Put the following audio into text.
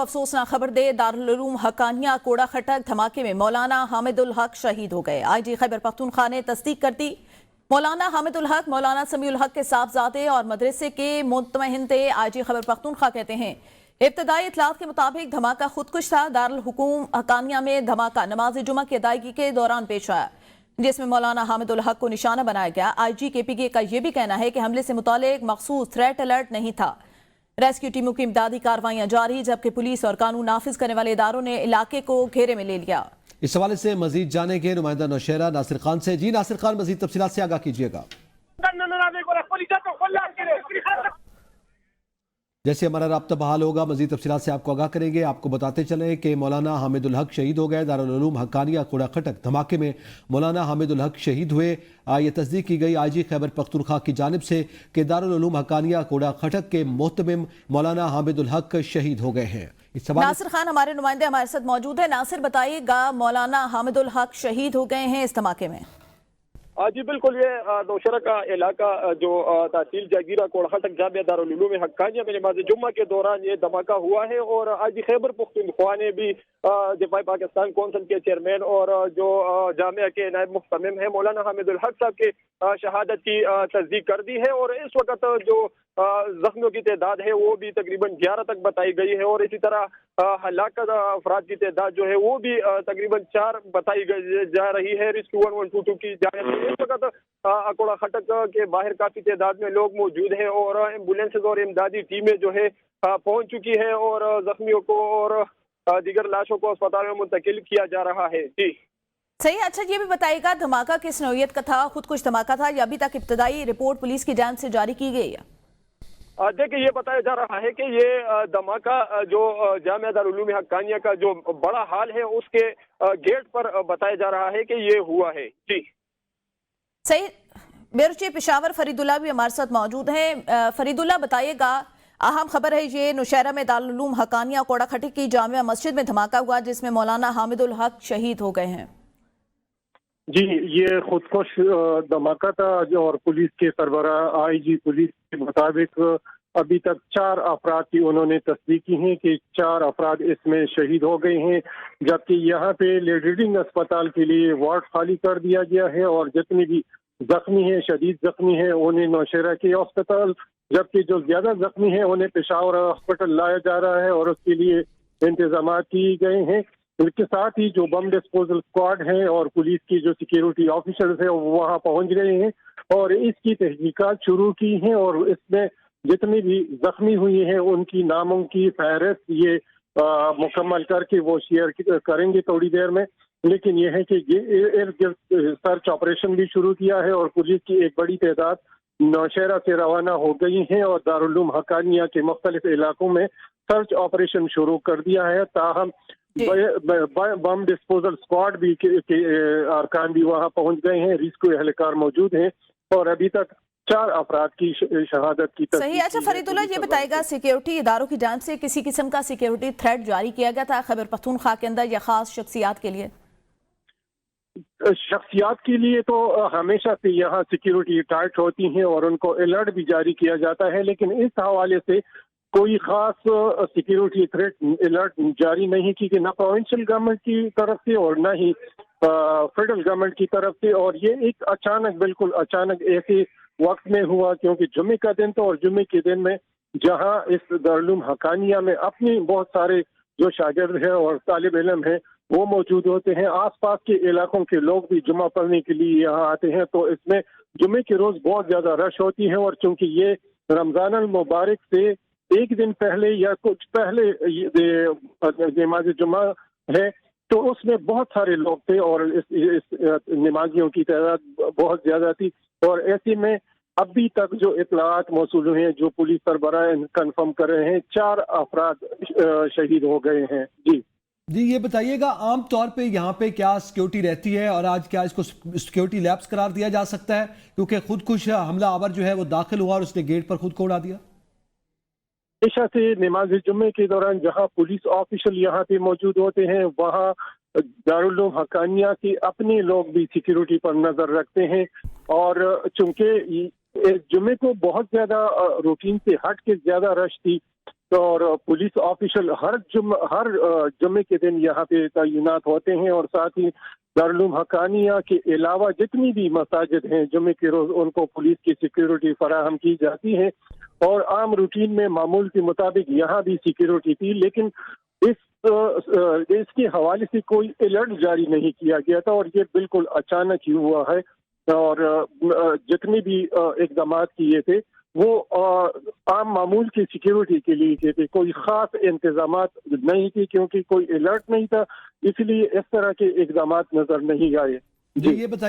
अफसोसनाक खबर दे दारुल उलूम हक्कानिया कोड़ा खटक धमाके में मौलाना हामिदुल हक शहीद हो गए। आईजी खैबर पख्तूनख्वा ने तस्दीक कर दी। मौलाना हामिदुल हक मौलाना समीउल हक के साहबजादे और मदरसे के मुतमहिन थे। आईजी खैबर पख्तूनख्वा कहते हैं इब्तदाई इतलात के मुताबिक धमाका खुदकुश था। दारुल हुकूम हक्कानिया में धमाका नमाज जुमा की अदायगी के दौरान पेश आया, जिसमें मौलाना हामिदुल हक को निशाना बनाया गया। आईजी KPK का यह भी कहना है कि हमले से मुतालिक मखसूस थ्रेट अलर्ट नहीं था। रेस्क्यू टीमों की इमदादी कार्रवाइयां जारी, जबकि पुलिस और कानून नाफिज करने वाले इदारों ने इलाके को घेरे में ले लिया। इस हवाले से मजीद जानेंगे नुमाइंदा नौशहरा नासिर खान से। जी नासिर खान, मजीद तफसीलात से आगाह कीजिएगा। जैसे हमारा राब्ता बहाल होगा मजीद तफसीलात से आपको आगाह करेंगे। आपको बताते चलें कि मौलाना हामिदुल हक शहीद हो गए। दारुल उलूम हक्कानिया कोड़ा खटक धमाके में मौलाना हामिदुल हक शहीद हुए। ये तस्दीक की गई आईजी खैबर पख्तूनख्वा की जानिब से कि दारुल उलूम हक्कानिया कोड़ा खटक के मोहतमिम मौलाना हामिदुल हक शहीद हो गए हैं। नासिर खान हमारे नुमाइंदे हमारे साथ मौजूद है। नासिर, बताइएगा मौलाना हामिदुल हक शहीद हो गए हैं इस धमाके में। जी बिल्कुल, ये नौशहरा का इलाका जो तहसील जागीरा कोड़खटक जामिया दारुल उलूम हक्कानिया में नमाज जुम्मा के दौरान ये धमाका हुआ है। और आज खैबर पख्तूनख्वा ने भी दिफाई पाकिस्तान कौंसिल के चेयरमैन और जो जामिया के नायब मुफ्तमिम है मौलाना हामिदुल हक साहब के शहादत की तस्दीक कर दी है। और इस वक्त जो जख्मियों की तादाद है वो भी तकरीबन 11 तक बताई गई है। और इसी तरह हलाकत अफराद की तादाद जो है वो भी तकरीबन 4 बताई जा रही है। रेस्क्यू 1122 की जानिब इस वक्त कोड़ा खटक के बाहर काफी तादाद में लोग मौजूद हैं और एम्बुलेंसेज और इमदादी टीमें जो है पहुंच चुकी है और जख्मियों को और दीगर लाशों को अस्पताल में मुंतकिल किया जा रहा है। जी सही। अच्छा, ये भी बताइएगा धमाका किस नौयत का था? खुद कुछ धमाका था या अभी तक इब्तदाई रिपोर्ट पुलिस की जानिब से जारी की गई है? देखिए, ये बताया जा रहा है कि ये धमाका जो जामिया दारुल उलूम हक्कानिया का जो बड़ा हॉल है उसके गेट पर बताया जा रहा है कि ये हुआ है। जी सही। ब्यूरो चीफ पेशावर फरीदुल्लाह भी हमारे साथ मौजूद हैं। फरीदुल्लाह, बताइएगा अहम खबर है ये नौशहरा में दारुल उलूम हक्कानिया कोड़ा खटक की जामिया मस्जिद में धमाका हुआ जिसमें मौलाना हामिदुल हक शहीद हो गए हैं। जी, ये खुदकुश धमाका था और पुलिस के सरबराह आईजी पुलिस के मुताबिक अभी तक 4 अफराद की उन्होंने तस्दीक की है कि 4 अफराद इसमें शहीद हो गए हैं, जबकि यहाँ पे लीडिंग अस्पताल के लिए वार्ड खाली कर दिया गया है और जितने भी जख्मी हैं, शदीद जख्मी हैं, उन्हें नौशहरा के अस्पताल, जबकि जो ज्यादा जख्मी हैं उन्हें पेशावर हॉस्पिटल लाया जा रहा है और उसके लिए इंतजाम किए गए हैं। इसके साथ ही जो बम डिस्पोजल स्क्वाड है और पुलिस की जो सिक्योरिटी ऑफिसर्स है वो वहाँ पहुंच गए हैं और इसकी तहकीकात शुरू की है। और इसमें जितनी भी जख्मी हुई हैं उनकी नामों की फहरिस्त ये मुकम्मल करके वो शेयर करेंगे थोड़ी देर में। लेकिन यह है कि इर्द गिर्द सर्च ऑपरेशन भी शुरू किया है और पुलिस की एक बड़ी तादाद नौशहरा से रवाना हो गई है और दारुल उलूम हक्कानिया के मुख्तलिफ इलाकों में सर्च ऑपरेशन शुरू कर दिया है। ताहम बम डिस्पोजल स्क्वाड भी के अरकान भी वहाँ पहुंच गए हैं, रेस्क्यू एहलकार मौजूद हैं और अभी तक 4 अफराद की शहादत की सही। अच्छा फरीदुल्लाह, ये बताएगा सिक्योरिटी इदारों की जानिब से किसी किस्म का सिक्योरिटी थ्रेट जारी किया गया था खैबर पख्तूनख्वा के अंदर या खास शख्सियात के लिए? शख्सियात के लिए तो हमेशा से यहाँ सिक्योरिटी टाइट होती है और उनको अलर्ट भी जारी किया जाता है, लेकिन इस हवाले से कोई खास सिक्योरिटी थ्रेट अलर्ट जारी नहीं की कि ना प्रोविंशियल गवर्नमेंट की तरफ से और ना ही फेडरल गवर्नमेंट की तरफ से। और ये एक अचानक, बिल्कुल अचानक ऐसे वक्त में हुआ क्योंकि जुम्मे का दिन था और जुम्मे के दिन में जहाँ इस दारुल उलूम हक्कानिया में अपनी बहुत सारे जो शागिर्द हैं और तालिब इल्म हैं वो मौजूद होते हैं, आसपास के इलाकों के लोग भी जुम्मा पढ़ने के लिए यहाँ आते हैं, तो इसमें जुम्मे के रोज बहुत ज्यादा रश होती है। और चूंकि ये रमजान अल मुबारक से एक दिन पहले या कुछ पहले नमाज जुम्मा है तो उसमें बहुत सारे लोग थे और इस नमाजियों की तादाद बहुत ज्यादा थी। और ऐसे में अभी तक जो इतलात मौसूल हुए हैं, जो पुलिस सरबराह कंफर्म कर रहे हैं, 4 अफराद शहीद हो गए हैं। जी ये बताइएगा आम तौर पे यहाँ पे क्या सिक्योरिटी रहती है और आज क्या इसको सिक्योरिटी लैप्स करार दिया जा सकता है क्योंकि खुद कुछ हमला आवर जो है वो दाखिल हुआ और उसने गेट पर खुद को उड़ा दिया? पेशा से नमाज जुम्मे के दौरान जहाँ पुलिस ऑफिशियल यहाँ पे मौजूद होते हैं वहाँ दारुल उलूम हक्कानिया के अपने लोग भी सिक्योरिटी पर नजर रखते हैं। और चूंकि जुम्मे को बहुत ज्यादा रूटीन से हट के ज्यादा रश थी اور پولیس آفیشل ہر جمعے کے دن یہاں پہ تعینات ہوتے ہیں، اور ساتھ ہی دارالعلوم حقانیہ کے علاوہ جتنی بھی مساجد ہیں جمعے کے روز ان کو پولیس کی سیکیورٹی فراہم کی جاتی ہے، اور عام روٹین میں معمول کے مطابق یہاں بھی سیکیورٹی تھی، لیکن اس کے حوالے سے کوئی الرٹ جاری نہیں کیا گیا تھا، اور یہ بالکل اچانک ہی ہوا ہے، اور جتنے بھی اقدامات کیے تھے وہ عام معمول کی سیکیورٹی کے لیے کیے تھے، کوئی خاص انتظامات نہیں تھے، کیونکہ کوئی الرٹ نہیں تھا، اس لیے اس طرح کے اقدامات نظر نہیں آئے۔ جی یہ بتائیے